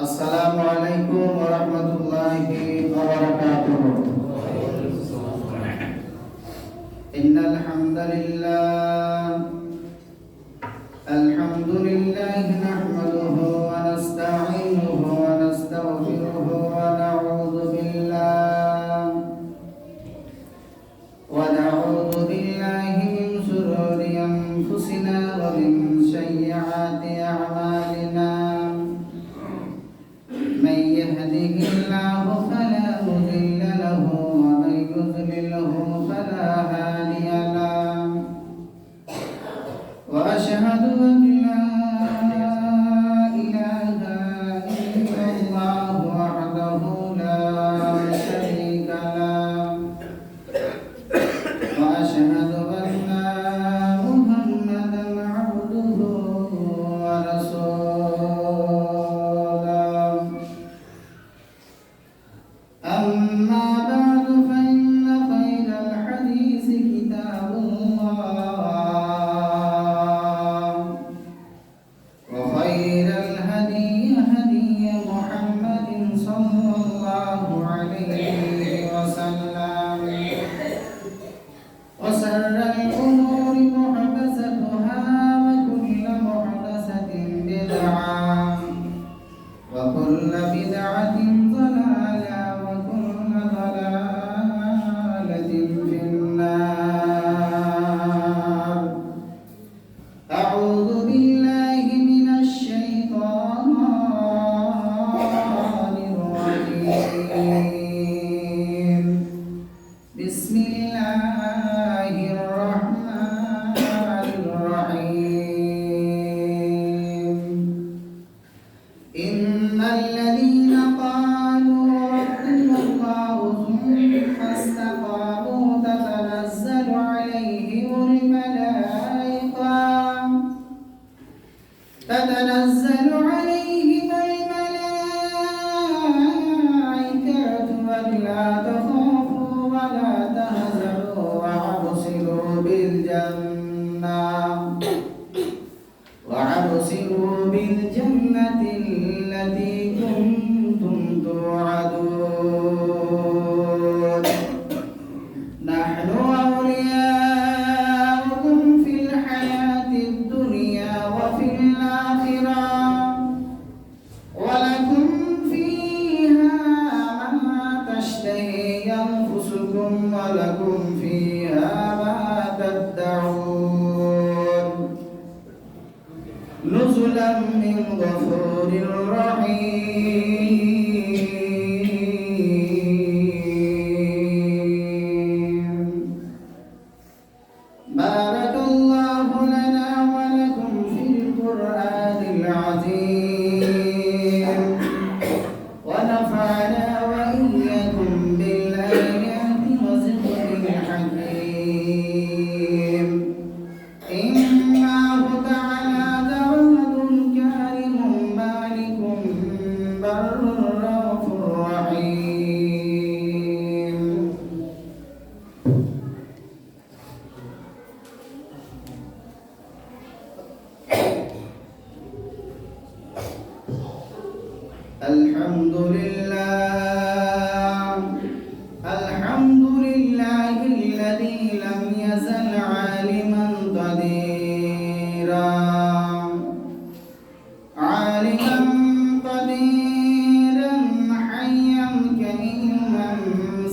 السلام عليكم ورحمة الله وبركاته. إن الحمد لله نحمده ونستعينه ونستغفره ونعوذ بالله من شرور أنفسنا ومن سيئات أعمالنا. من يهده الله فلا مضل له ومن يضلله فلا هادي له. وأشهد أن لا إله إلا الله وحده لا شريك له. وأشهد أن محمدا عبده ورسوله. أما بعد فإن خير الحديث كتاب الله وخير الهدي هدي محمد صلى الله عليه وسلم. وشر الأمور محدثاتها وكل محدثة بدعة وكل بدعة ضلالة وكل ضلالة في النار. أعوذ بالله من الشيطان الرجيم. بسم الله الرحمن الرحيم. إن الذين قالوا ربنا الله ثم استقاموا تتنزل عليهم الملائكة ألا تخافوا ولا تحزنوا وأبصروا بالجنة التي كنتم توعدون. نحن أولياؤكم في الحياة الدنيا وفي الآخرة ولكم فيها ما تشتهي أنفسكم ولكم فيها ما تدعون. نزلا من غفور رحيم. بارك الله لنا ولكم في القرآن العظيم ونفعنا وإياكم بالآيات وذكر الحكيم. إنه تعالى جواد كريم مالك بر رؤوف رحيم. الحمد لله الذي لم يزل عالما قديرا حيا كريما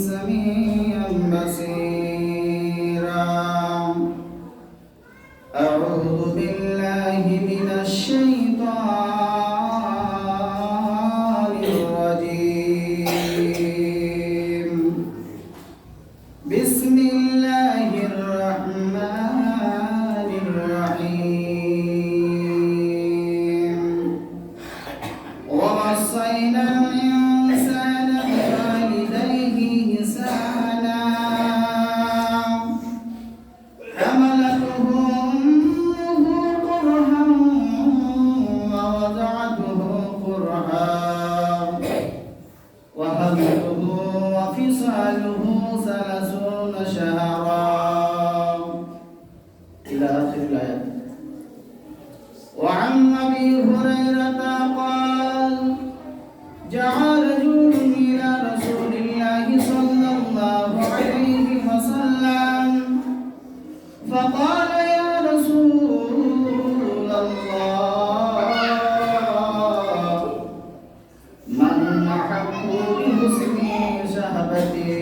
سميعا بصيرا. أعوذ بالله من الشيطان الرجيم. بسم الله الرحمن الرحيم. ووصينا الإنسان بوالديه إحسانا حملته أمه كرها ووضعته كرها وحمله وفصاله 30 شهرا إلى آخر الآيات. فقال يا رسول الله من أحق بحسن صحبتي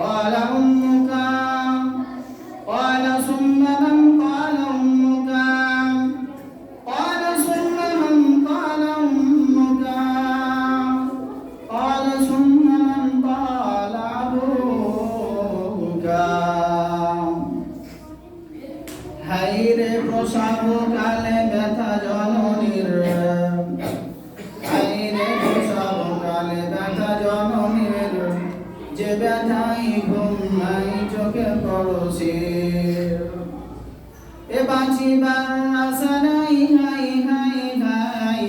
قال أمك قال ثم من قال أمك قال ثم من قال أمك قال ثم من قال أبوك হাইরে প্রসবকালে ব্যথা জননীর হাইরে প্রসবকালে ব্যথা জননীর যে ব্যথাই ঘুম নাই চোখে পড়ছে এ বাঁচিবার আশা নাই হাই হাই হাই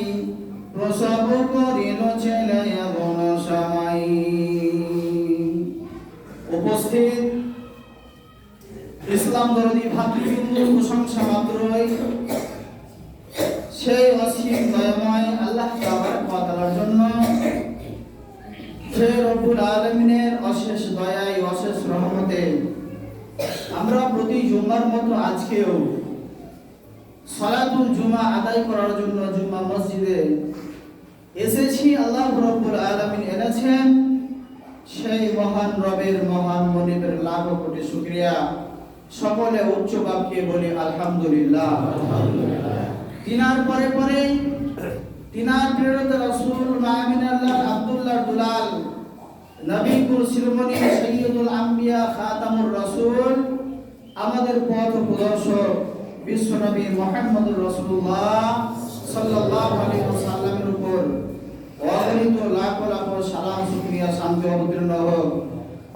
প্রসব করিল ছেলে এমন সময় উপস্থিত ইসলাম দরদি ভাতৃবৃন্দ প্রশংসা মাত্রই সেই অসীম দয়াময় আল্লাহ তাবারক ওয়া তাআলার জন্য সেই রব্বুল আলামিনের অশেষ দয়ায় অশেষ রহমতে আমরা প্রতি জুমার মতো আজকেও সালাতুল জুমা আদায় করার জন্য জুমা মসজিদে এসেছি। আল্লাহ রব্বুল আলামিন এনেছেন, সেই মহান রবের মহান মনিবের লাখ কোটি শুকরিয়া। সকলে উচ্চ বাক্যে বলি আলহামদুলিল্লাহ। তিনার পরে পরে তিনার প্রেরিত রাসূল মামিনাল্লাহ আব্দুল্লাহ দুলাল নবী কুল শিরোমণি সাইয়্যিদুল আম্বিয়া খাতামুর রাসূল আমাদের পথ প্রদর্শক বিশ্বনবী মুহাম্মদুর রাসূলুল্লাহ সাল্লাল্লাহু আলাইহি ওয়াসাল্লামের উপর অগণিত লাখ লাখ সালাম শুকরিয়া শান্তি অবতীর্ণ হোক।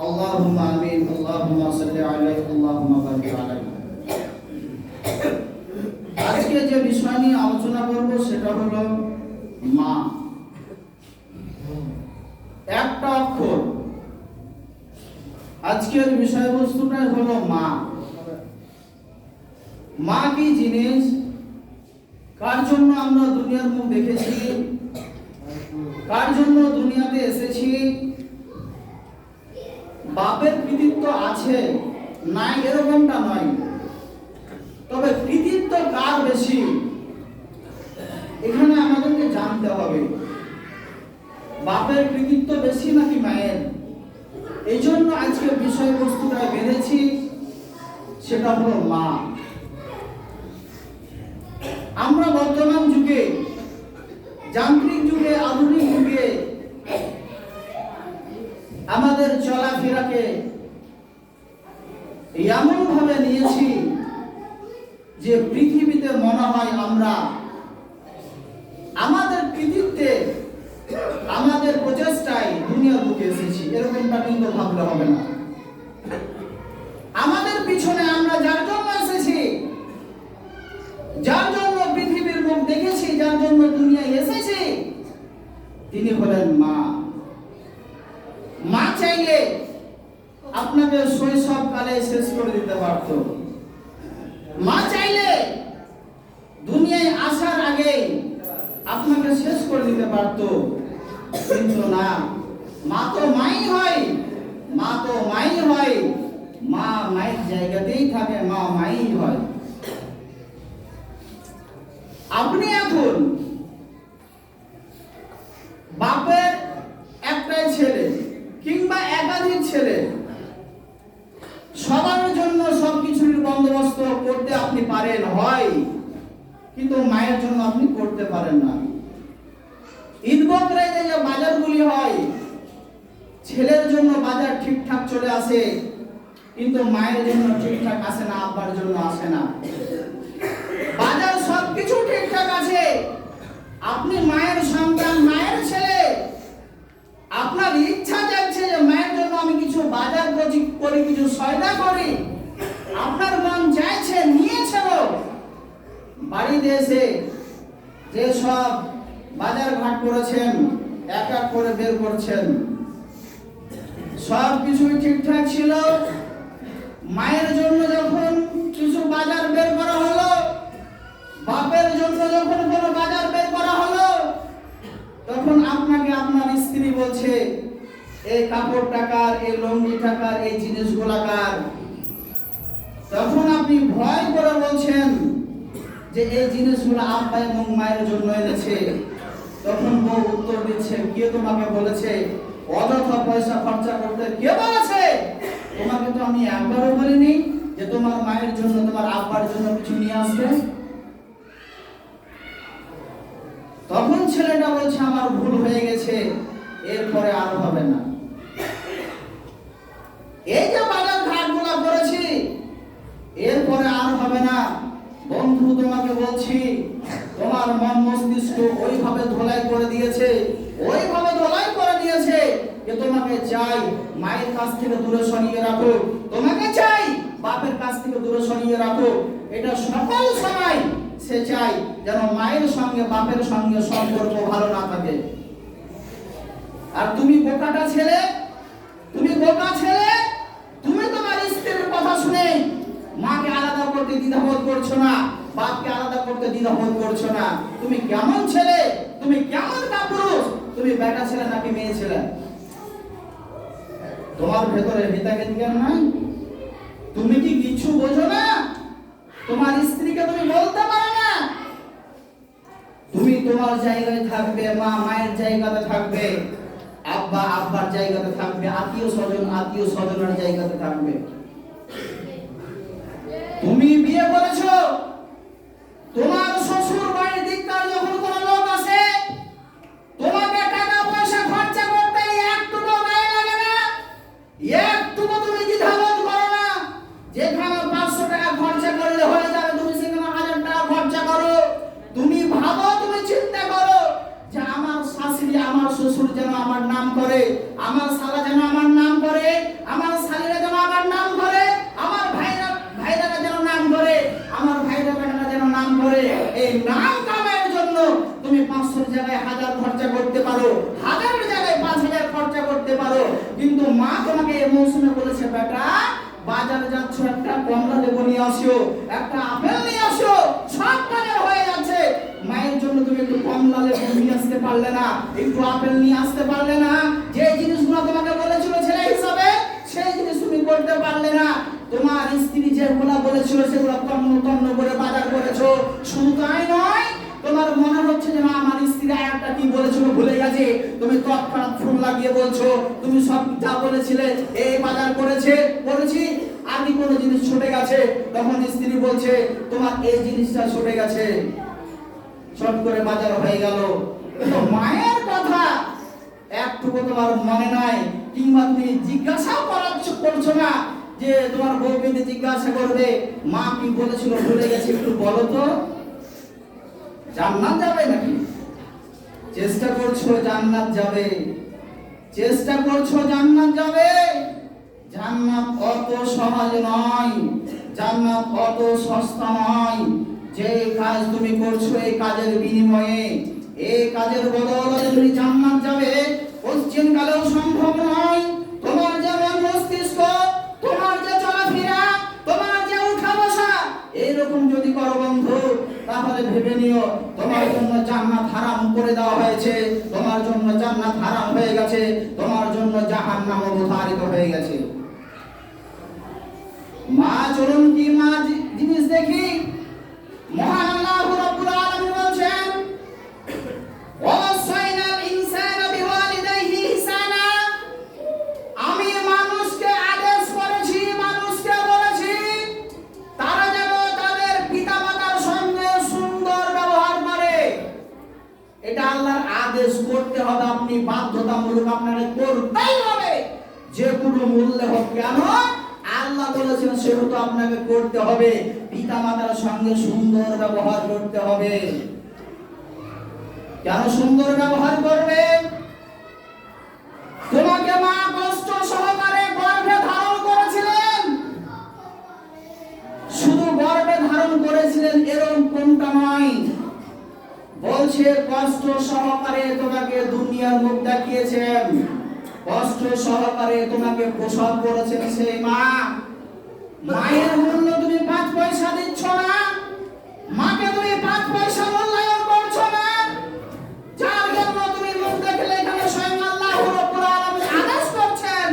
আল্লাহুম্মা আমিন। আল্লাহুম্মা সাল্লি আলাইহি আল্লাহুম্মা বারিক আলাইহি। আজকে যে বিষয় নিয়ে আলোচনা করব সেটা হলো মা। একটা অক্ষর। আজকের বিষয়বস্তুটাই হলো মা। মা কি জিনিস, কার জন্য আমরা দুনিয়ার মুখ দেখেছি, কার জন্য দুনিয়াতে এসেছি, বাপের কৃতিত্ব আছে নাই এরকমটা নয়, তবে কৃতিত্ব কার বেশি এখানে আমাদেরকে জানতে হবে। বাপের কৃতিত্ব বেশি নাকি মায়ের? এই জন্য আজকে বিষয়বস্তুটা বেঁধেছি, সেটা হলো মা। আমরা বর্তমান যুগে, যান্ত্রিক যুগে, আধুনিক যুগে আমাদের চলাফেরাকে এমন ভাবে নিয়েছি যে পৃথিবীতে মনে হয় আমরা আমাদের কৃতিত্বে, আমাদের প্রচেষ্টায় দুনিয়ার বুকে এসেছি। এরকমটা কিন্তু ভাবলে হবে না। আমাদের পিছনে আমরা যার জন্য এসেছি, যার জন্য পৃথিবীর মুখ দেখেছি, যার জন্য দুনিয়ায় এসেছি, তিনি হলেন মা। মা চাইলে আপনাকে শৈশবকালে শেষ করে দিতে পারত। মা চাইলে দুনিয়ায় আসার আগে আপনাকে শেষ করে দিতে পারত, কিন্তু না, মা তো মাই হয়, মা তো মাই হয়, মা মায়ের জায়গাতেই থাকে, মা মাই হয়। আপনি এখন বাপের একটাই ছেলে কিংবা একাধিক ছেলে, সবার জন্য সবকিছুর বন্দোবস্ত করতে আপনি পারেন হয়, কিন্তু মায়ের জন্য আপনি করতে পারেন না। ঈদ বকরায় যে বাজারগুলি হয়, ছেলের জন্য বাজার ঠিকঠাক চলে আসে, কিন্তু মায়ের জন্য ঠিকঠাক আসে না, আব্বার জন্য আসে না। বাজার সবকিছু ঠিকঠাক আছে, আপনি মায়ের সন্তান, মায়ের ছেলে, আপনার ইচ্ছা যাচ্ছে যে মায়ের জন্য আমি কিছু বাজার করি, কিছু সয়দা করি, আপনার মন চাইছে, নিয়েছিল, বাড়িতে এসে যে সব বাজার ঘাট করেছেন এক এক করে বের করছেন, সব কিছুই ঠিকঠাক ছিল। মায়ের জন্য যখন কিছু বাজার বের করা হলো, বাপের জন্য যখন কোনো বাজার বের করা হলো, তখন আপনাকে আপনার স্ত্রী বলছে এই কাপড় টাকার, এই লুঙ্গি টাকার, এই জিনিসগুলা কার? তখন আপনি ভয় করে বলছেন যে এই জিনিসগুলো আব্বা এবং মায়ের জন্য এনেছে। তখন বউ উত্তর দিচ্ছে, কে তোমাকে বলেছে অযথা পয়সা খরচা করতে? কে বলেছে? তোমাকে তো আমি একবারও বলিনি যে তোমার মায়ের জন্য তোমার আব্বার জন্য কিছু নিয়ে আসবে। তখন ছেলেটা বলছে, আমার ভুল হয়ে গেছে, এরপরে আর হবে না। এই যে বাজার ঘাটগুলো করেছি, এরপরে আর হবে না। বন্ধু, তোমাকে বলছি, তোমার মন মস্তিষ্ক ওইভাবে ধোলাই করে দিয়েছে, ওইভাবে ধোলাই করে দিয়েছে যে তোমাকে চাই মায়ের কাছ থেকে দূরে সরিয়ে রাখো, তোমাকে চাই বাপের কাছ থেকে দূরে সরিয়ে রাখো। এটা সকল সময় সে চাই যেন মায়ের সঙ্গে বাপের সঙ্গে সম্পর্ক ভালো না থাকে। আর তুমি বোকাটা ছেলে, তুমি বোকা ছেলে, তুমি তোমার স্ত্রীর কথা শুনে মাকে আলাদা করতে দ্বিধাবোধ করছো না, বাপকে আলাদা করতে দ্বিধাবোধ করছো না। তুমি কেমন ছেলে, তুমি কেমন কাপুরুষ, তুমি বেটা ছেলে নাকি মেয়ে ছেলে? তোমার ভেতরে হিতাহিত জ্ঞান নাই? তুমি কি কিছু বোঝো না? তোমার স্ত্রীকে তুমি বলতে পারো না? তুমি তোমার জায়গায় থাকবে, মা মায়ের জায়গাতে থাকবে, আব্বা আব্বার জায়গাতে থাকবে, আত্মীয় স্বজনের জায়গাতে থাকবে। তুমি বিয়ে করেছো, তোমার শ্বশুর বাড়ির দিককার যখন কোনো লোক আসে, তোমাকে টাকা পয়সা খরচা করতে একটুকু গায়ে লাগে না, একটুকু তুমি দ্বিধাবোধ করো না। যেখানে 500 টাকা খরচা করলে হয়ে যাবে, তুমি সেখানে 1000 টাকা খরচা করো। তুমি ভাবো, তুমি চিন্তা করো যে আমার শাশুড়ি আমার শ্বশুর যেন আমার নাম করে, আমার শালা যেন আমার নাম করে, আমার শালীরা যেন আমার নাম করে, আমার ভাইরা যেন নাম করে, আমার ভাইরা বেটারা যেন নাম করে। এই নাম কামানোর জন্য তুমি 500 জায়গায় 1000 খরচা করতে পারো, 1000 জায়গায় 5000 খরচা করতে পারো। কিন্তু মা তোমাকে এই মৌসুমে বলেছে, বেটা বাজারে যাচ্ছ, একটা কমলা লেবু নিয়ে আসো, একটা আপেল নিয়ে আসো, সব বাজার হয়ে যাচ্ছে। মায়ের জন্য তুমি একটু কমলা লেবু নিয়ে আসতে পারলে না, একটু আপেল নিয়ে আসতে পারলে না। যে জিনিসগুলো তোমাকে বলেছিল ছেলে হিসাবে, সেই জিনিস তুমি করতে পারলে না। তোমার স্ত্রী যেগুলো বলেছিল সেগুলো তন্ন করে বাজার করেছো। শুধু তাই নয়, তোমার মনে হচ্ছে যে না, আমার স্ত্রী একটা কি বলেছিল ভুলে গেছে, তুমি তৎক্ষণাৎ ফোন লাগিয়ে বলছো তুমি সব যা বলেছিলে এই বাজার করেছি, আর কি কোনো জিনিস ছুটে গেছে? তখন স্ত্রী বলছে, তোমার এই জিনিসটা ছুটে গেছে, শর্ট করে বাজার হয়ে গেল। কিন্তু মায়ের কথা একটুকু তোমার মনে নাই, কিংবা তুমি জিজ্ঞাসা করছো না যে তোমার বউকে জিজ্ঞাসা করবে মা কি বলেছিল ভুলে গেছে, একটু বলো তো। জান্নাত যাবে নাকি? চেষ্টা করছো জান্নাত যাবে, চেষ্টা করছো জান্নাত যাবে। জান্নাত অত সহজ নয়, জান্নাত অত সস্তা নয়। যে কাজ তুমি করছো এই কাজের বিনিময়ে, এই কাজের বদলে তুমি জান্নাত যাবে পশ্চিম কালেও সম্ভব নয়। তোমার যে মন মস্তিষ্ক, তোমার যে চলাফেরা, তোমার যে উঠা বসা এইরকম যদি করো বন্ধু, তাহলে ভেবে নিও তোমার জন্য জান্নাত হারাম করে দেওয়া হয়েছে, তোমার জন্য জান্নাত হারাম হয়ে গেছে, তোমার জন্য জাহান্নাম অবধারিত হয়ে গেছে। মা চলুন কি মা জিনিস দেখি। মহান আল্লাহ রাব্বুল আলামিন বলেন, ওয়াসাইনাল ইনসানা বিওয়ালিদাইহি ইহসানা। আমি মানুষকে আদেশ করেছি, মানুষকে বলেছি তারা যেন তাদের পিতামাতার সঙ্গে সুন্দর ব্যবহার করে। এটা আল্লাহর আদেশ, করতে হবে, আপনি বাধ্যতামূলক আপনাকে করতেই হবে, যে কোনো মূল্যে হোক। কেন? আল্লাহ বলেছেন সেহেতু আপনাকে করতে হবে। পিতামাতার সঙ্গে সুন্দর ব্যবহার করতে হবে। কেন সুন্দর ব্যবহার করবে? তোমাকে মা কষ্ট সহকারে গর্ভে ধারণ করেছিলেন, শুধু গর্ভে ধারণ করেছিলেন এরকম কোনটা নয়, বলছে কষ্ট সহকারে তোমাকে দুনিয়ার মুখ দেখিয়েছেন, কষ্ট সহকারে তোমাকে প্রসব করেছেন সেই মা। মায়ের মূল্য তুমি 5 পয়সা দিচ্ছ না, মাকে তুমি 5 পয়সা মূল্যায়ন করছো না, যার জন্য তুমি মুখ দেখলে এখানে স্বয়ং আল্লাহ রাব্বুল আলামিন আদেশ করছেন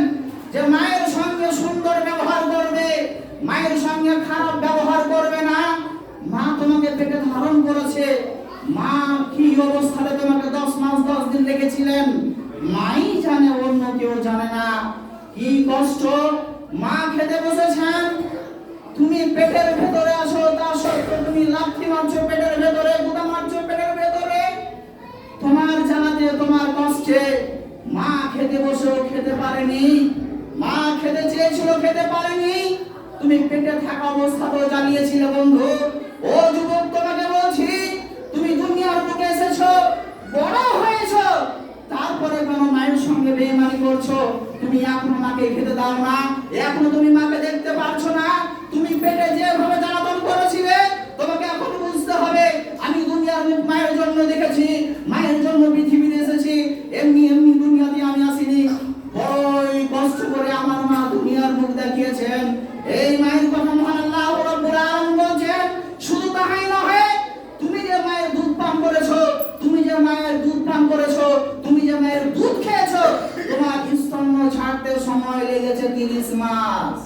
যে মায়ের সঙ্গে সুন্দর ব্যবহার করবে, মায়ের সঙ্গে খারাপ মা কি অবস্থায় তোমাকে 10 মাস 10 দিন রেখেছিলেন মাই জানে, অন্য কেউ জানে না। কি কষ্ট, মা খেতে বসেছেন, তুমি পেটের ভেতরে আসো, তা সত্ত্বেও তুমি লাথি মারছো পেটের ভেতরে, গুঁতা মারছো পেটের ভেতরে। তোমার জ্বালাতে, তোমার কষ্টে মা খেতে বসেও খেতে পারেনি, মা খেতে চেয়েছিল খেতে পারেনি, তুমি পেটে থাকা অবস্থাতেও জ্বালিয়েছিলে বন্ধু। ও যুবক, তোমাকে বলছি, তুমি দুনিয়ার বুকে এসেছো, বড় হয়েছো, তারপরে কেন মায়ের সঙ্গে বেঈমানি করছো? তুমি এখনো মাকে খেতে দাও না, এখনো তুমি মাকে দেখতে পারছো না। তুমি পেটে যেভাবে জ্বালাতন করেছিলে, তোমাকে এখন বুঝতে হবে, আমি দুনিয়ার মুখ মায়ের জন্য দেখেছি, মায়ের জন্য পৃথিবীতে এসেছি, এমনি এমনি দুনিয়াতে আমি আসিনি। বড়ই কষ্ট করে আমার মা দুনিয়ার মুখ দেখিয়েছেন। এই মায়ের কথা মহান আল্লাহ রাব্বুল আলামিন বলেন, শুধু তাই নয়, তুমি যে মায়ের দুধ পান করেছো, তুমি যে মায়ের দুধ পান করেছো, তুমি যে মায়ের দুধ খেয়েছো, তোমার স্তন্য ছাড়তে সময় লেগেছে 30 মাস।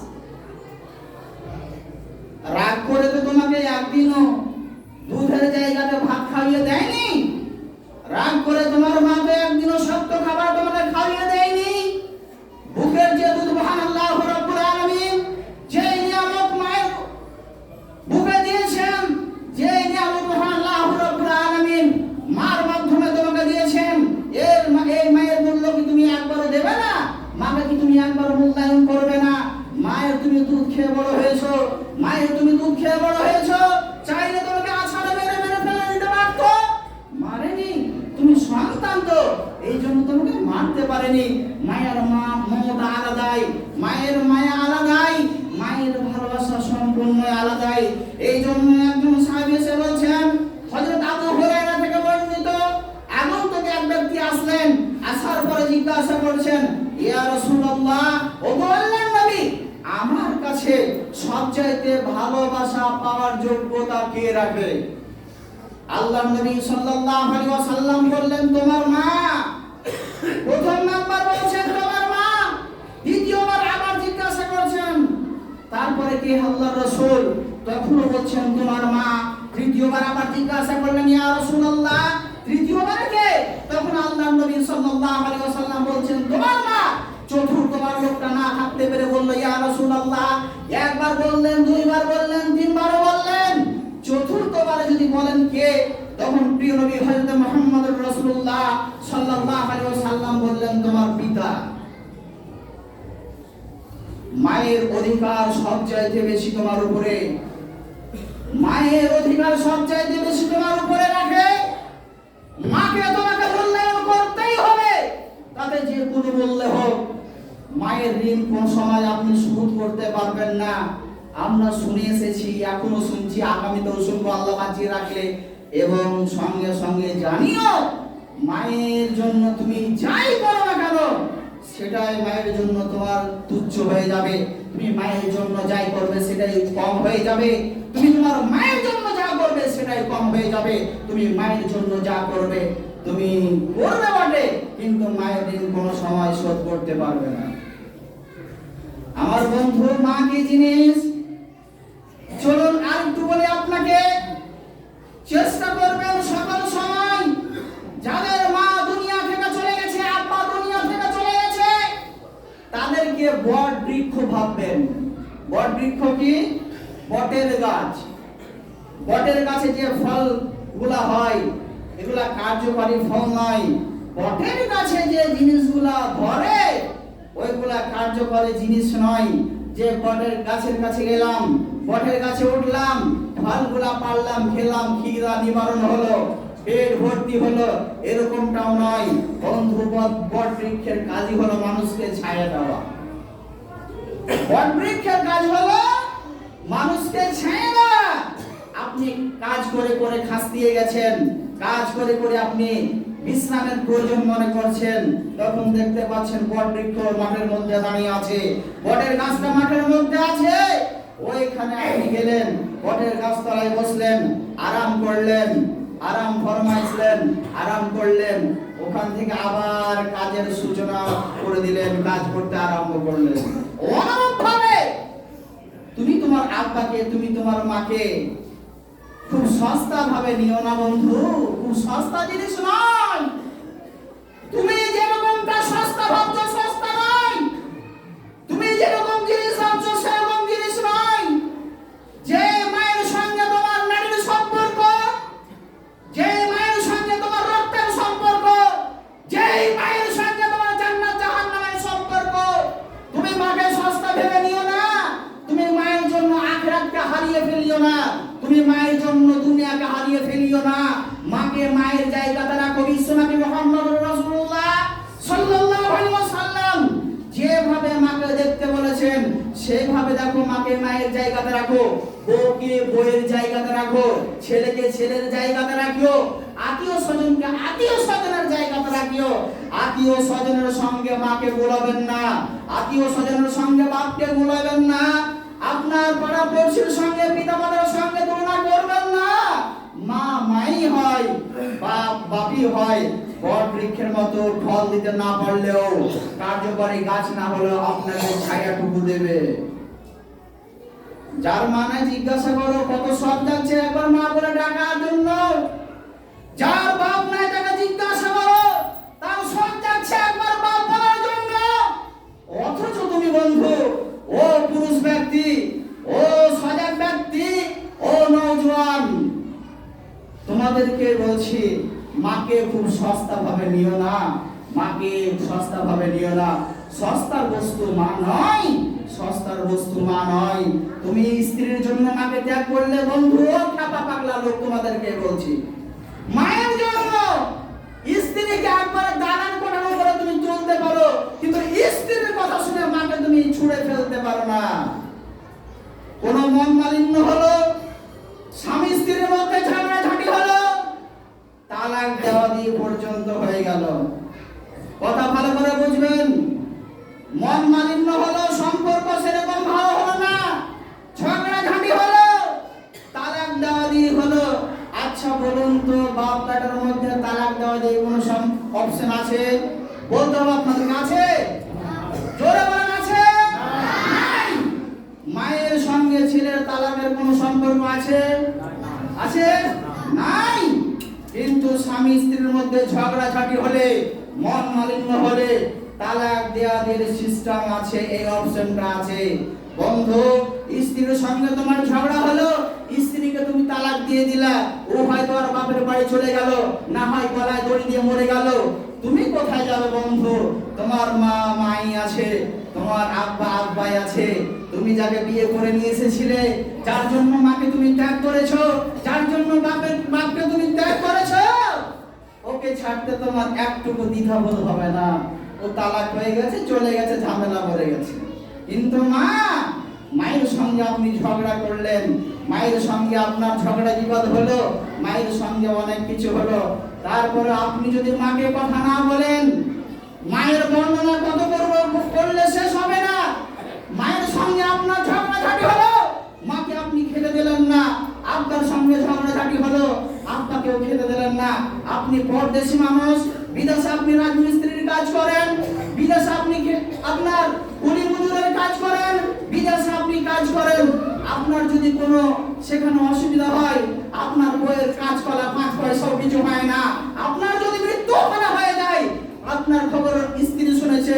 রাগ করে তো তোমাকে একদিনও দুধের জায়গাতে ভাত খাইয়ে দেয়নি। রাগ করে তোমার মা তো একদিনও শক্ত খাবার তোমাকে খাইয়ে দেয়নি। বুকের যে দুধ মহান আল্লাহ রাব্বুল আলামিন যে নিয়ামত মায়ের বুকে দিয়েছেন, যে নিয়ামত মহান আল্লাহ রাব্বুল আলামিন মার মাধ্যমে তোমাকে দিয়েছেন, এই মায়ের মূল্য কি তুমি একবারও দেবে না? মাকে কি তুমি একবার মূল্যায়ন করবে না? মায়ের তুমি দুধ খেয়ে বড় হয়েছো, মায়ের তুমি দুধ খেয়ে বড় হয়েছো, চাইলে তোমাকে আছাড়ে মেরে মেরে ফেলে দিতে পারতো, মারেনি। তুমি সন্তান তো, এই জন্য তোমাকে মারতে পারেনি। মায়ের মমতা আলাদাই, মায়ের মায়া আলাদাই, মায়ের ভালোবাসা সম্পূর্ণ আলাদাই। এই জন্য একজন সাহাবী এসে বলছেন, হযরত আবু হুরায়রা থেকে বর্ণিত, আগন্তুক এক ব্যক্তি আসলেন, আসার পরে জিজ্ঞাসা করছেন, ইয়া রাসূলুল্লাহ, ওগো আল্লাহর নবী, আমার কাছে সবচাইতে ভালোবাসা পাওয়ার যোগ্যতা কে রাখে? আল্লাহর নবী সাল্লাল্লাহু আলাইহি ওয়াসাল্লাম বললেন, তোমার মা। প্রথম নাম্বার বলছেন তোমার মা, দ্বিতীয়বার আবার জিজ্ঞাসা করছেন, তারপরে কে? আল্লাহর রাসূল। তখনও বলছেন তোমার মা। তৃতীয়বার আবার জিজ্ঞাসা করলেন, ইয়া রাসূলুল্লাহ, তৃতীয়বার কে? তখন আল্লাহর নবী সাল্লাল্লাহু আলাইহি ওয়াসাল্লাম বলছেন তোমার মা। চতুর্থবার লোকটা না থাকতে পেরে বলল, ইয়া রাসূলুল্লাহ। একবার বললেন, দুইবার বললেন, তিনবারও বললেন, চতুর্থবারে যদি বলেন কে, তখন প্রিয় নবী হযরত মুহাম্মদুর রাসূলুল্লাহ সাল্লাল্লাহু আলাইহি ওয়াসাল্লাম বললেন তোমার পিতা। মায়ের অধিকার সবচাইতে বেশি তোমার উপরে, মায়ের অধিকার সবচাইতে বেশি তোমার উপরে রাখে। মাকে তোমাকে মূল্যায়ন করতেই হবে, তাতে যে কোনো মূল্যে হোক। মায়ের ঋণ কোন সময় আপনি শোধ করতে পারবেন না। আমরা শুনে এসেছি, এখনো শুনছি, আগামীতেও শুনবো আল্লাহ বাঁচিয়ে রাখলে। এবং সঙ্গে সঙ্গে জানিও, মায়ের জন্য তুমি যাই করো না কেন, সেটাই মায়ের জন্য তোমার তুচ্ছ হয়ে যাবে। তুমি মায়ের জন্য যাই করবে সেটাই কম হয়ে যাবে। তুমি তোমার মায়ের জন্য যা করবে সেটাই কম হয়ে যাবে। তুমি মায়ের জন্য যা করবে তুমি করবে বটে, কিন্তু মায়ের ঋণ কোনো সময় শোধ করতে পারবে না। আমার বন্ধু, মা কি জিনিস? চলুন আর একটু বলে আপনাকে, চেষ্টা করবেন সকল সময়, যাদের মা দুনিয়া থেকে চলে গেছে, আব্বা দুনিয়া থেকে চলে গেছে, তাদেরকে বট বৃক্ষ ভাববেন। বট বৃক্ষ কি? বটের গাছ। বটের গাছে যে ফলগুলা হয়, এগুলা কার্যকরী ফল নয়। বটের গাছে যে জিনিসগুলা ধরে, ওইগুলা কার্যকরী জিনিস নয়। যে বটের গাছের কাছে গেলাম, বটের গাছে উঠলাম, ফলগুলা পারলাম, খেলাম, খিদা নিবারণ হলো, পেট ভর্তি হলো, এরকমটাও নয়। বন্ধু, বট বৃক্ষের কাজই হলো মানুষকে ছায়া দেওয়া। বট বৃক্ষের কাজ হলো মানুষকে ছায়া দেওয়া। আপনি কাজ করে করে খাসিয়ে গেছেন, কাজ করে করে আপনি বিশ্রামের প্রয়োজন মনে করছেন, তখন দেখতে পাচ্ছেন বট বৃক্ষ মাঠের মধ্যে দাঁড়িয়ে আছে, বটের গাছটা মাঠের মধ্যে আছে। ওইখানে আপনি গেলেন, বটের গাছতলায় বসলেন, আরাম করলেন, আরাম ফরমাইলেন, আরাম করলেন। ওখান থেকে আবার কাজের সূচনা করে দিলেন, কাজ করতে আরম্ভ করলেন। অনুরূপভাবে তুমি তোমার আব্বাকে, তুমি তোমার মাকে খুব সস্তা ভাবে নিও না বন্ধু, খুব সস্তা জিনিস নয়। তুমি যেরকমটা সস্তা ভাবছো সস্তা নয়, তুমি যেরকম জিনিস ভাবছো সেরকম জিনিস নয়। যে মায়ের সঙ্গে তোমার নারীর সম্পর্ক, যে মায়ের সঙ্গে তোমার রক্তের সম্পর্ক, যে মায়ের সঙ্গে তোমার জান্নাত জাহান্নামের সম্পর্ক, তুমি মাকে সস্তা ভেবে নিও না। তুমি মায়ের জন্য আখিরাতকে হারিয়ে ফেলিও না, তুমি মায়ের জন্য দুনিয়াকে হারিয়ে ফেলিও না। মাকে মায়ের জায়গাতে রাখো। বিশ্বনবী মুহাম্মদুর রাসূলুল্লাহ সাল্লাল্লাহু আলাইহি ওয়াসাল্লাম যেভাবে মাকে দেখতে বলেছেন সেভাবে দেখো, মাকে মায়ের জায়গাতে রাখো, বউকে বউয়ের জায়গাতে রাখো, ছেলেকে ছেলের জায়গাতে রাখিও, আত্মীয় স্বজনকে আত্মীয় স্বজনের জায়গাতে রাখিও। আত্মীয় স্বজনের সঙ্গে মাকে গোলাবেন না, আত্মীয় স্বজনের সঙ্গে বাপকে গোলাবেন না, আপনার পাড়া পড়শির সঙ্গে পিতামাতার সঙ্গে তুলনা করবেন না। মা মাই হয়, বাপ বাপই হয়। বট বৃক্ষের মতো ফল দিতে না পারলেও, কার্যকরী গাছ না হলেও আপনাকে ছায়াটুকু দেবে। যার মানে জিজ্ঞাসা করো কত সব যাচ্ছে একবার মা বলে ডাকার জন্য। যার বাপ নাই তাকে জিজ্ঞাসা করো তার সব যাচ্ছে একবার বাপ বলার জন্য। অথচ তুমি বন্ধু, ও পুরুষ ব্যক্তি, ও সজাগ ব্যক্তি, ও নওজোয়ান, তোমাদেরকে বলছি মাকে খুব সস্তা ভাবে নিও না, মাকে সস্তা ভাবে নিও না। সস্তার বস্তু মা নয়, সস্তার বস্তু মা নয়। তুমি স্ত্রীর জন্য মাকে ত্যাগ করলে বন্ধু, খাপা পাগলা লোক তোমাদেরকে বলছি, মায়ের জন্য স্ত্রীকে একবার দালান কোঠানো করে তুমি চলতে পারো, কিন্তু স্ত্রীর কথা শুনে মাকে তুমি ছুঁড়ে ফেলতে পারো না। কোন মন মালিন্য হলো, স্বামী স্ত্রীর মধ্যে ঝগড়াঝাটি হলো, তালাক দেওয়া দিয়ে পর্যন্ত হয়ে গেল। কথা ভালো করে বুঝবেন, মন মালিন্য হলো, সম্পর্ক সেরকম ভালো হলো না, ঝগড়াঝাটি হলো, তালাক দেওয়া দিয়ে হলো। আচ্ছা বলুন তো, বাপ বেটার মধ্যে তালাক দেওয়া দিয়ে কোনো অপশন আছে? বলতে হবে আপনাদের কাছে, জোরে বলেন আছে? নাই। মায়ের সঙ্গে ছেলের তালাকের কোনো সম্পর্ক আছে? আছে? নাই। কিন্তু স্বামী স্ত্রীর মধ্যে ঝগড়াঝাটি হলে, মন মালিন্য হলে তালাক দেওয়া দিয়ে সিস্টেম আছে, এই অপশনটা আছে। বন্ধু, স্ত্রীর সঙ্গে তোমার ঝগড়া হলো, স্ত্রীকে তুমি তালাক দিয়ে দিলা, ও হয়তো আর বাপের বাড়ি চলে গেল, না হয় গলায় দড়ি দিয়ে মরে গেল, তুমি কোথায় যাবে বন্ধু? তোমার মা মাই আছে, তোমার আব্বা আব্বাই আছে, তুমি যাকে বিয়ে করে নিয়ে এসেছিলে, যার জন্য মাকে তুমি ত্যাগ করেছো, যার জন্য বাপকে তুমি ত্যাগ করেছো, ওকে ছাড়তে তোমার একটুকু দ্বিধাবোধ হবে না। ও তালাক হয়ে গেছে, চলে গেছে, ঝামেলা পড়ে গেছে। কিন্তু মা, মায়ের সঙ্গে আপনি ঝগড়া করলেন, মায়ের সঙ্গে আপনার ঝগড়া বিবাদ হলো, মায়ের সঙ্গে অনেক কিছু হলো, তারপরে আপনি যদি মাকে কথা না বলেন, মায়ের বর্ণনা কত করলে শেষ হবে না। মায়ের সঙ্গে আপনার ঝগড়াঝাটি হলো, মাকে আপনি খেতে দিলেন না, আব্বার সঙ্গে ঝগড়াঝাটি হলো, আব্বাকেও খেতে দিলেন না। আপনি পরদেশী মানুষ, বিদেশে আপনি রাজমিস্ত্রির কাজ করেন, বিদেশে আপনি আপনার কুলি মজুরের কাজ করেন, বিদেশে আপনি কাজ করেন, আপনার যদি কোনো সেখানে অসুবিধা হয়, আপনার বইয়ের কাজ করা 5 পয়সাও কিছু হয় না, আপনার যদি মৃত্যু হয়ে যায়, আপনার খবর স্ত্রী শুনেছে,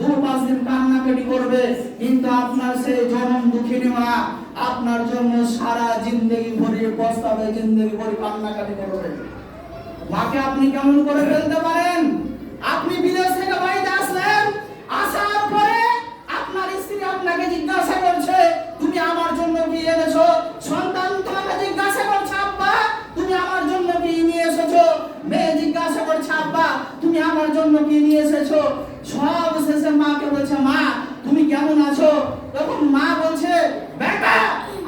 2-5 দিন কান্নাকাটি করবে, কিন্তু আপনার সেই জনম দুঃখিনী মা আপনার জন্য সারা জিন্দগি ভরে পস্তাবে, জিন্দগি ভরে কান্নাকাটি করবে। মাকে আপনি কেমন করে ফেলতে পারেন? আপনি বিদেশ থেকে বাড়িতে আসলেন, আসার পরে আপনার স্ত্রী আপনাকে জিজ্ঞাসা করছে, তুমি আমার জন্য কি এনেছো? সন্তান তোমাকে জিজ্ঞাসা করছে, আব্বা তুমি আমার জন্য কি নিয়ে এসেছো? মেয়ে জিজ্ঞাসা করছে, আব্বা তুমি আমার জন্য কি নিয়ে এসেছো? সব শেষে মাকে বলছে, মা তুমি কেমন আছো? তখন মা বলছে, বেটা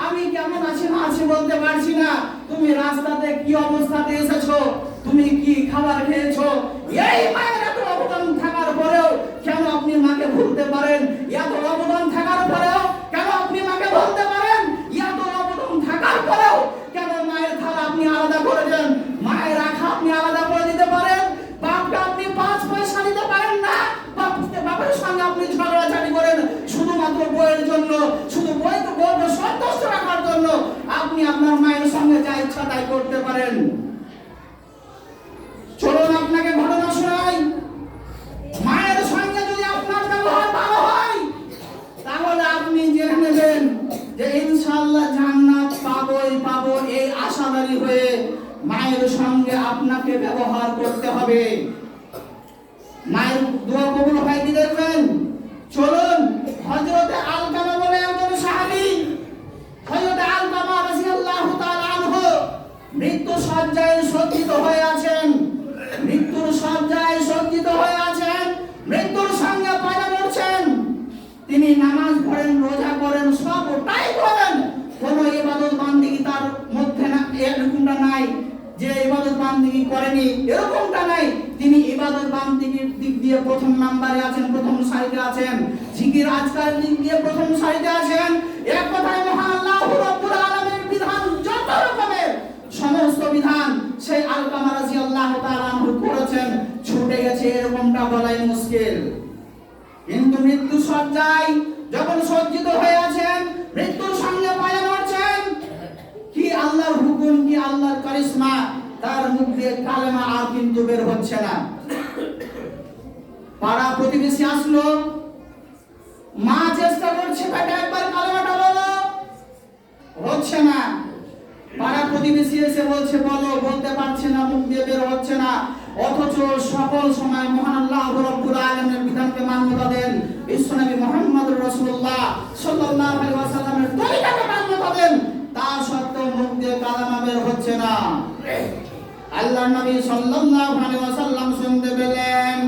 আমি কেমন আছি না আছি বলতে পারছি না, তুমি রাস্তাতে কি অবস্থাতে এসেছো, তুমি কি খাবার খেয়েছো? এই মায়ের এত অবদান থাকার পরেও কেন আপনি মাকে ভুলতে পারেন? এত অবদান থাকার পরেও কেন আপনি মাকে ভুলতে পারেন? এত অবদান থাকার পরেও কেন মায়ের থালা আপনি আলাদা করে দেন, মায়ের রাখা আপনি আলাদা করে দিতে পারেন, বাপকে আপনি 5 পয়সা দিতে পারেন না, বাপের সঙ্গে আপনি ঝগড়াঝাটি করেন শুধুমাত্র বইয়ের জন্য, শুধু বইকে সন্তুষ্ট রাখার জন্য আপনি আপনার মায়ের সঙ্গে যাই ইচ্ছা তাই করতে পারেন। চলুন আপনাকে ঘটনা শোনাই। মায়ের সঙ্গে যদি আপনার ব্যবহার ভালো হয় তাহলে আপনি জেনে নেবেন যে ইনশাআল্লাহ জান্নাত পাবোই পাবো। এই আশাবাদী হয়ে মায়ের সঙ্গে আপনাকে ব্যবহার করতে হবে। মায়ের দোয়া কবুল হয় কি দেখবেন। চলুন হযরতে আলকামা বলে একজন সাহাবী, হযরতে আলকামা রাদিয়াল্লাহু তাআলা আনহু মৃত্যু শয্যায় সজ্জিত হয়ে আছেন। মৃত্যুর শয্যায় সজ্জিত হয়ে আছেন, মৃত্যুর সঙ্গে পাড়া করছেন। তিনি নামাজ পড়েন, রোজা করেন, সবটাই করেন, কোন ইবাদত বান্দিগি তার মধ্যে না এরকমটা নাই যে ইবাদত বান্দিগি করেনি, এরকমটা নাই। তিনি ইবাদত বান্দিগির দিক দিয়ে প্রথম নম্বরে আছেন, প্রথম সারিতে আছেন। জিকির আজকার দিক দিয়ে প্রথম সারিতে আছেন। এক কথায় মহান আল্লাহ রাব্বুল আলামিনের বিধান, যত রকমের সমস্ত বিধান সেই আলকামা রাদিয়াল্লাহু তাআলা আনহু করেছেন, ছুটে গেছে এরকমটা বলাই মুশকিল। কিন্তু মৃত্যু শয্যায় যখন সজ্জিত হয়ে আছেন, মৃত্যুর সঙ্গে পায়ে ধরছেন, কি আল্লাহর হুকুম, কি আল্লাহর কারিশমা, তার মুখ দিয়ে কালেমা আর কিন্তু বের হচ্ছে না। পাড়া প্রতিবেশী আসলো, মা চেষ্টা করছে বেটা একবার কালেমাটা বলো, হচ্ছে না। পাড়া প্রতিবেশী এসে বলছে বলো, বলতে পারছে না, মুখ দিয়ে বের হচ্ছে না। অথচ সকল সময় মহান আল্লাহ রাব্বুল আলামিনের বিধানকে মান্যতা দেন, বিশ্বনবী মুহাম্মদুর রাসূলুল্লাহ সাল্লাল্লাহু আলাইহি ওয়াসাল্লামের তরিকাকে মান্যতা দেন, তা সত্ত্বেও মুখ দিয়ে কালেমা বের হচ্ছে না। আল্লাহর নবী সাল্লাল্লাহু আলাইহি ওয়াসাল্লাম শুনতে পেলেন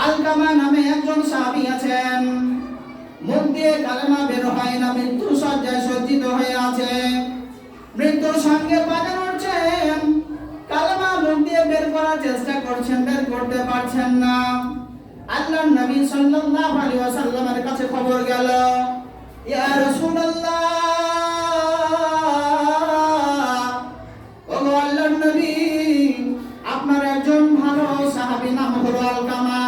আলকামা নামে একজন সাহাবী আছেন, মুখ দিয়ে কালেমা বের হয় না, মৃত্যু শয্যায় সজ্জিত হয়ে আছে, মৃত্যুর সঙ্গে পায়ে ধরছেন, কালেমা মুখ দিয়ে বের করার চেষ্টা করছেন, বের করতে পারছেন না। আল্লাহর নবী সাল্লাল্লাহু আলাইহি ওয়াসাল্লামের কাছে খবর গেল, ইয়া রাসূলুল্লাহ, ওগো আল্লাহর নবী, আপনার একজন ভালো সাহাবী নাম হলো আলকামা,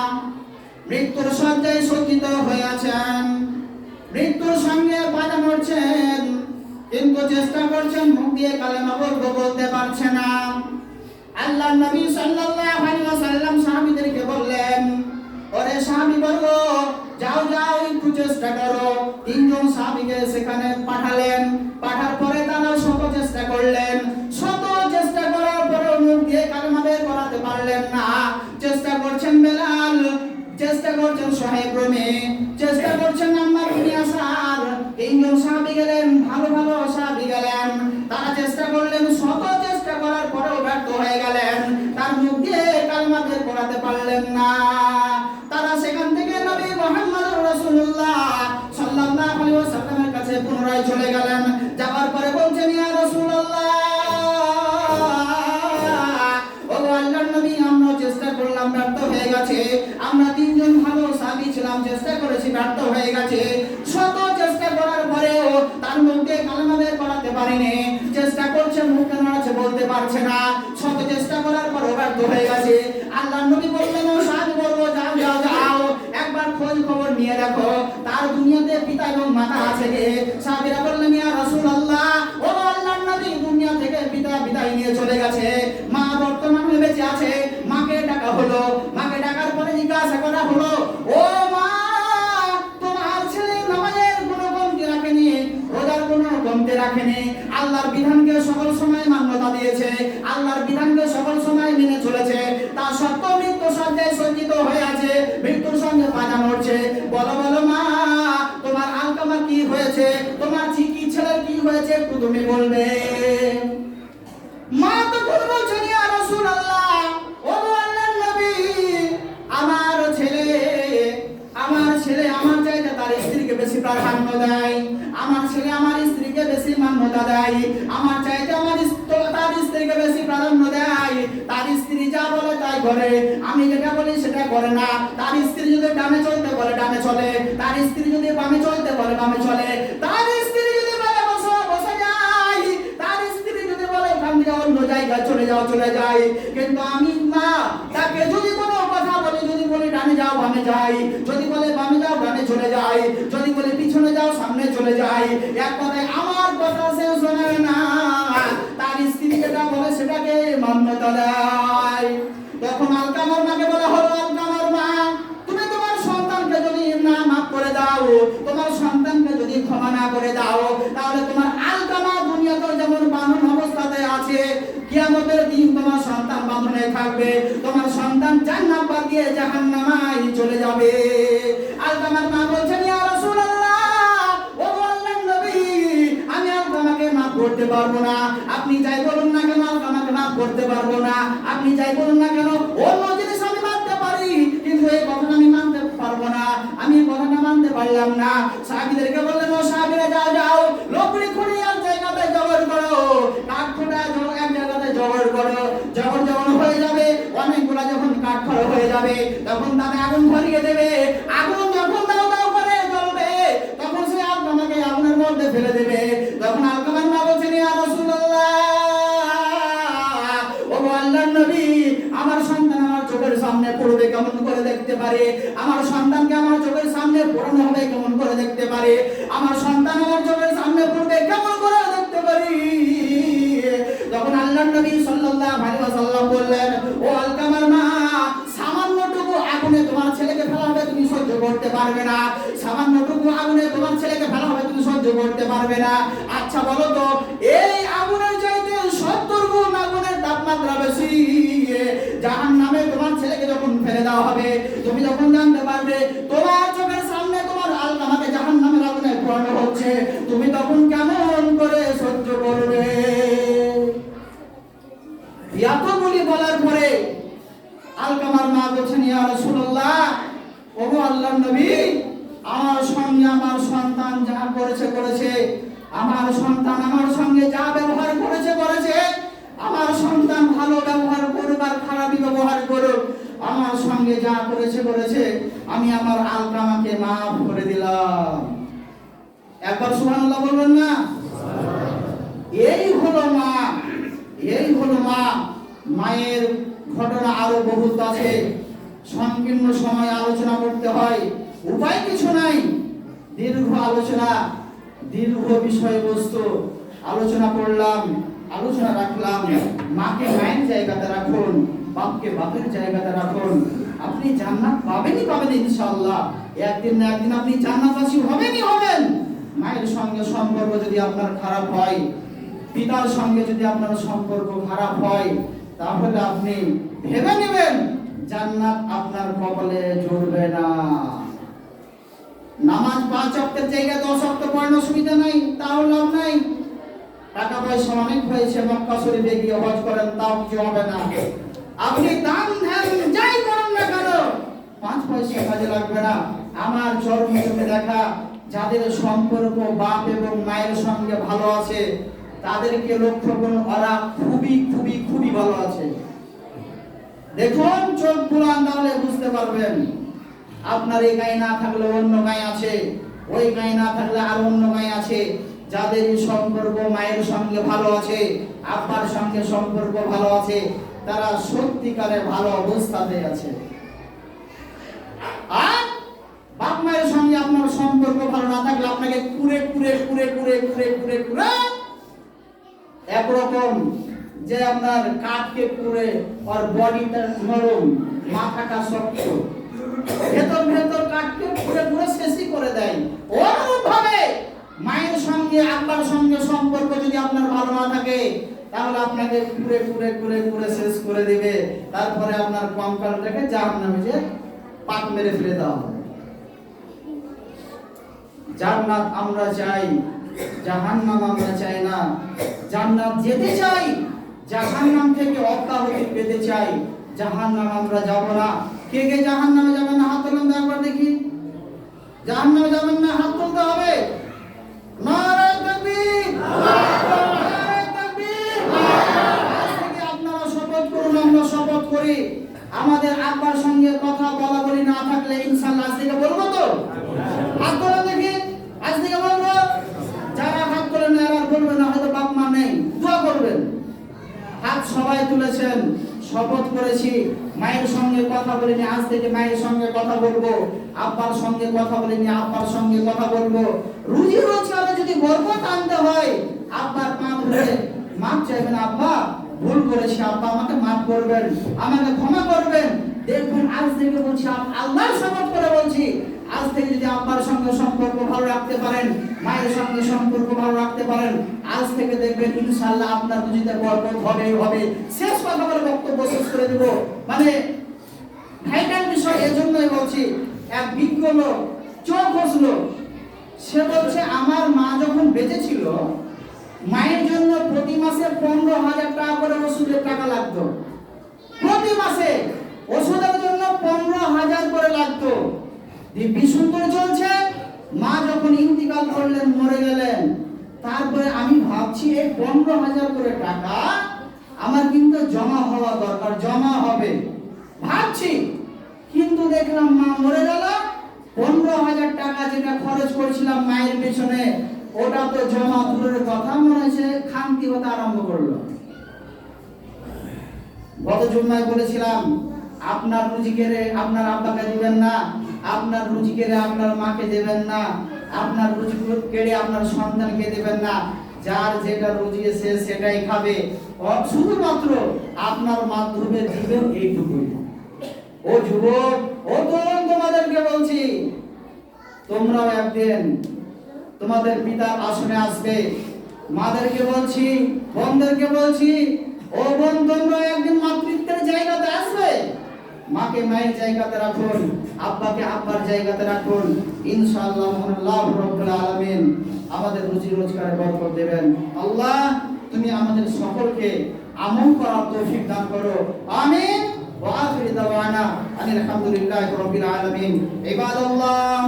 মৃত্যুর শয্যায় সজ্জিত হয়ে আছেন, মৃত্যুর সঙ্গে পায়ে ধরছেন, কিন্তু চেষ্টা করছেন, মুখ দিয়ে কালেমা বলতে পারছে না। আল্লাহর নবী সাল্লাল্লাহু আলাইহি ওয়াসাল্লাম সাহাবীদেরকে বললেন, ওরে সাহাবীবর্গ, যাও যাও একটু চেষ্টা করো। তিনজন সাহাবীকে সেখানে পাঠালেন। পাঠার পরে তারা শত চেষ্টা করলেন, শত চেষ্টা করার পরেও মুখ দিয়ে কালেমা বের করাতে পারলেন না। চেষ্টা করছেন বেলাল, চেষ্টা করছেন সোহেব রুমি, চেষ্টা করছেন আম্মার ইবনে ইয়াসার। তিনজন সাহাবী গেলেন, ভালো ভালো সাহাবী গেলেন, তারা চেষ্টা করলেন, শত চেষ্টা করার পরেও ব্যর্থ হয়ে গেলেন, তার মুখ দিয়ে কালেমা বের করাতে পারলেন না। তারা সেখান থেকে নবী মুহাম্মদুর রাসূলুল্লাহ সাল্লাল্লাহু আলাইহি ওয়াসাল্লামের কাছে পুনরায় চলে গেলেন। যাওয়ার পরে বলছেন, ইয়া রাসূলুল্লাহ, ও আল্লাহর নবী, আমরা চেষ্টা করলাম, ব্যর্থ হয়ে গেছে। আমরা তিনজন ভালো সাহাবী ছিলাম, চেষ্টা করেছি, ব্যর্থ হয়ে গেছে। শত চেষ্টা করার পরেও তার মুখ দিয়ে কালেমা বের করাতে পারিনি। চেষ্টা করছে, মুখ নাড়াচ্ছে, বলতে পারছে না। শত চেষ্টা করার পরও ব্যর্থ হয়ে গেছে। আল্লাহর নবী বললেন, ও সাহাবী বলবো, যাও যাও যাও, একবার খোঁজ খবর নিয়ে দেখো তার দুনিয়াতে পিতা এবং মাতা আছে কি। সাহাবীরা বললেন, ইয়া রাসূলুল্লাহ, ও আল্লাহর নবী, দুনিয়া থেকে পিতা বিদায় নিয়ে চলে গেছে, মা বর্তমানে বেঁচে আছে। মাকে ডাকা হলো, মাকে ডাকার পরে জিজ্ঞাসা করা হলো, ও মা, তোমার ছেলে নামাজের কোনো কমতি রাখেনি, রোজার কোনো কমতি রাখেনি, আল্লাহর বিধানকে সকল সময় মান্যতা দিয়েছে, আল্লাহর বিধানকে সকল সময় মেনে চলেছে, তা সত্ত্বেও মৃত্যু শয্যায় সজ্জিত হয়ে আছে, মৃত্যুর সঙ্গে পাজা নড়ছে। বলো বলো মা, তোমার আলকামা কি হয়েছে, তোমার চিকি ছেলের কি হয়েছে, একটু তুমি বলবে। মা তো বলছেন, ইয়া রাসূলুল্লাহ, ও আল্লাহর নবী, আমার ছেলে আমার চাইতে তার স্ত্রীকে বেশি প্রাধান্য দেয়, আমার ছেলে আমার স্ত্রীকে বেশি মান্যতা দেয়, আমার চাইতে তার স্ত্রীকে বেশি প্রাধান্য দেয়, তার স্ত্রী যা বলে তাই করে, আমি যেটা বলি সেটা করে না, তার স্ত্রী যদি ডানে চলতে বলে ডানে চলে, তার স্ত্রী যদি বামে চলতে বলে বামে চলে, তার স্ত্রী যদি বলে বসো বসে যায়, তার স্ত্রী যদি বলে এখান থেকে অন্য জায়গায় চলে যাও চলে যায়। কিন্তু আমি না, তাকে যদি কোনো কথা বলি, যদি বলি ডানে যাও বামে যাই, যদি বলে বামে যাও ডানে চলে যাই, যদি বলে পিছনে যাও সামনে চলে যাই, এক কথায় আমার কথা সে শোনে না। মান্যতা দেয়। তখন আলকামার মাকে বলা হলো, আলকামার মা, তুমি তোমার সন্তানকে যদি না মাফ করে দাও, তোমার সন্তানকে যদি ক্ষমা না করে দাও, তাহলে তোমার আলকামা দুনিয়াতে যেমন বাঁধন অবস্থাতে আছে, কিয়ামতের দিন তোমার সন্তান বাঁধনে থাকবে, তোমার সন্তান জান্নাত বাদ দিয়ে জাহান্নামায় চলে যাবে। আলকামার মা বলছেন, ইয়া রাসূলুল্লাহ, ও আল্লাহর নবী, আমি আলকামাকে মাফ করতে পারবো না। আপনি যাই বলুন না কেন, আলকামাকে মাফ করতে পারবো না। আপনি যাই বলুন না কেন, অন্য জিনিস আমি মানতে পারি, কিন্তু এই কথাটা আমি মানতে পারবো না। আমি এই কথাটা মানতে পারলাম না। সাহাবীদেরকে বললেন, ও সাহাবীরা, যাও যাও, লকড়ি খুঁড়ি এক জায়গাতে জোগাড় করো, কাঠ খোঁড়া এক জায়গাতে জোগাড় করো। যখন যখন হয়ে যাবে, অনেকগুলা যখন কাঠ খড় হয়ে যাবে, তখন তাতে আগুন ধরিয়ে দেবে। আগুন যখন দাও দাও করে জ্বলবে, তখন সে আলকামাকে আগুনের মধ্যে ফেলে দেবে। তখন আলকামার মা বলছেন, ইয়া রাসূলুল্লাহ, ও আল্লাহর নবী, আমার সন্তান আমার চোখের সামনে পড়বে কেমন করে দেখতে পারে? আমার সন্তানকে আমার চোখের সামনে পড়ানো হবে কেমন করে দেখতে পারে? আমার সন্তান আমার চোখের সামনে পড়বে কেমন করে দেখতে পারি? তখন আল্লাহর নবী সাল্লাল্লাহু আলাইহি ওয়াসাল্লাম বললেন, ও আলকামার মা, সামান্যটুকু আগুনে তোমার ছেলেকে ফেলা হবে, তুমি সহ্য করতে পারবে না। সামান্যটুকু আগুনে তোমার ছেলেকে ফেলা হবে, তুমি সহ্য করতে পারবে না। আচ্ছা বলো তো, এই আগুনের চাইতে 70 গুণ আগুনের তাপমাত্রা বেশি। জাহান্নামে তোমার ছেলেকে যখন ফেলে দেওয়া হবে, তুমি যখন জানতে পারবে তোমার চোখের সামনে তোমার আলকামাকে জাহান্নামের আগুনে পোড়ানো হচ্ছে, তুমি তখন কেমন করে সহ্য করবে? এতগুলি বলার পরে আলকামার মা বলছেন, ইয়া রাসূলুল্লাহ, ও আল্লাহর নবী, আমার সঙ্গে আমার সন্তান যা করেছে করেছে, আমার সন্তান আমার সঙ্গে যা ব্যবহার করেছে করেছে। আমার সন্তান ভালো ব্যবহার করুক আর খারাপই ব্যবহার করুক, আমার সঙ্গে যা করেছে করেছে, আমি আমার আলকামাকে মাফ করে দিলাম। একবার সুবহানাল্লাহ বলবেন না? এই হলো মা, এই হলো মা। মায়ের ঘটনা আরো বহুত আছে, সংকীর্ণ সময় আলোচনা করতে হয়, উপায় কিছু নাই। দীর্ঘ আলোচনা, দীর্ঘ বিষয়বস্তু আলোচনা করলাম, আলোচনা রাখলাম। মাকে মায়ের জায়গাতে রাখুন, বাপকে বাপের জায়গাতে রাখুন। আপনি জান্নাত পাবেনই পাবেন ইনশাআল্লাহ। একদিন না একদিন আপনি জান্নাতবাসী হবেনই হবেন। মায়ের সঙ্গে সম্পর্ক যদি আপনার খারাপ হয়, পিতার সঙ্গে যদি আপনার সম্পর্ক খারাপ হয়, তাহলে আপনি ভেবে নেবেন জান্নাত আপনার কপালে জুড়বে না। নামাজ 5 ওয়াক্তের জায়গায় 10 ওয়াক্ত পড়ার অসুবিধা নাই, তাও লাভ নাই। টাকা পয়সা অনেক হয়েছে, মক্কা শরীফে গিয়ে হজ করেন, তাও কিছু হবে না। আপনি দান ধ্যান যাই করেন না কেন, 5 পয়সা কাজে লাগবে না। আমার জন্মভূমি দেখা যাদের সম্পর্ক বাপ এবং মায়ের সঙ্গে ভালো আছে, তাদেরকে লক্ষ্য করুন, ওরা খুবই খুবই খুবই ভালো আছে। দেখুন, চোখ বুলান, তাহলে বুঝতে পারবেন। আপনার এই গায়ে না থাকলে অন্য গায়ে আছে, ওই গায়ে না থাকলে আর অন্য গায়ে আছে। যাদের সম্পর্ক মায়ের সঙ্গে ভালো আছে, আব্বার সঙ্গে সম্পর্ক ভালো আছে, তারা সত্যিকারে ভালো অবস্থাতে আছে। আর বাপ মায়ের সঙ্গে আপনার সম্পর্ক ভালো না থাকলে আপনাকে কুড়ে কুড়ে কুড়ে কুড়ে কুড়ে কুড়ে কুড়ে একরকম যে আপনার কাঠকে পুড়ে, আর বডিটা নরম, মাথাটা শক্ত, ভেতর ভেতর কাঠকে পুড়ে পুড়ে শেষই করে দেয়। ওরকম ভাবে মায়ের সঙ্গে আব্বার সঙ্গে সম্পর্ক যদি আপনার ভালো না থাকে, তাহলে আপনাকে পুড়ে পুড়ে পুড়ে পুড়ে শেষ করে দিবে। তারপরে আপনার কঙ্কালটাকে জাহান্নামে যে পাক মেরে ফেলে দেওয়া হবে। জান্নাত আমরা চাই, জাহান্নাম আমরা চাই না। জান্নাত যেতে চাই, জাহান্নাম থেকে অব্যাহতি পেতে চাই। জাহান্নাম আমরা যাব না। কে কে জাহান্নামে যাবেন না? হাত তুলুন একবার দেখি। জাহান্নামে যাবেন না? হাত তুলতে হবে। নারে তাকবীর, নারে তাকবীর। আজ থেকে আপনারা শপথ করুন, আমরা শপথ করি, আমাদের আব্বার সঙ্গে কথা বলা বলি না থাকলে ইনশাআল্লাহ আজ থেকে বলবো তো? হাত তুলুন দেখি, আজ থেকে বলবো। যারা হাত তোলেন না আর বলবেন না, হয়তো বাপ মা নেই, দোয়া করবেন। হাত সবাই তুলেছেন, শপথ করেছি মায়ের সঙ্গে কথা বলিনি, আজ থেকে মায়ের সঙ্গে কথা বলবো। আব্বার সঙ্গে কথা বলিনি, আব্বার সঙ্গে কথা বলবো। রুজি রোজগারে যদি বরকত আনতে হয়, আব্বার পা ধরে মাপ চাইবেন, আব্বা ভুল করেছি আব্বা, আমাকে মাফ করবেন, আমাকে ক্ষমা করবেন। দেখবেন আজ থেকে বলছি, আল্লাহর শপথ করে বলছি, আজ থেকে যদি আব্বার সঙ্গে সম্পর্ক ভালো রাখতে পারেন, মায়ের সঙ্গে সম্পর্ক ভালো রাখতে পারেন, আজ থেকে দেখবেন ইনশাআল্লাহ আপনার রুজিতে বরকত হবেই হবে। শেষ কথা বলে বক্তব্য শেষ করে দেব। মানে ভাইটাল বিষয় এজন্যই বলছি, এক বিজ্ঞ লোক চোখ বসলো, সে বলছে আমার মা যখন বেঁচে ছিল, মায়ের জন্য প্রতি মাসে 15,000 টাকা করে ওষুধের টাকা লাগতো। প্রতি মাসে ওষুধের জন্য 15,000 করে লাগতো। দিব্যি সুন্দর চলছে। মা যখন ইন্তিকাল করলেন, মরে গেলেন, তারপরে আমি ভাবছি এই 15,000 করে টাকা আমার কিন্তু জমা হওয়া দরকার, জমা হবে ভাবছি। কিন্তু দেখলাম মা মরে গেল, 15,000 টাকা যেটা খরচ করেছিলাম মায়ের পেছনে, ওটা তো জমা দূরের কথা, মনে হচ্ছে খামতি হতে আরম্ভ করলো। গত জুম্মায় বলেছিলাম, আপনার রুজি কেড়ে আপনার আব্বাকে দিবেন না, আপনার রুজি কেড়ে আপনার মাকে দেবেন না, আপনার রুজি কেড়ে আপনার সন্তানকে দেবেন না। যার যেটা রুজি এসে সেটাই খাবে, শুধুমাত্র আপনার মাধ্যমে দিবেন এইটুকুই। ও যুবক, ও তরুণ, তোমাদেরকে বলছি, তোমরাও একদিন তোমাদের পিতার আসনে আসবে। মাদেরকে বলছি, বোনদেরকে বলছি, ও বোন, তোমরা একদিন মাতৃত্বের জায়গাতে আসবে। মাকে মায়ের জায়গাতে রাখুন, আব্বাকে আব্বার জায়গাতে রাখুন। ইনশাআল্লাহ আল্লাহ রাব্বুল আলামিন আমাদের রুজি রোজগারে বরকত দেবেন। আল্লাহ, তুমি আমাদের সকলকে আমল করার তৌফিক দান করো। আমিন। ওয়া আখিরু দাওয়ানা আলহামদুলিল্লাহি রাব্বিল আলামিন। ইবাদাল্লাহ।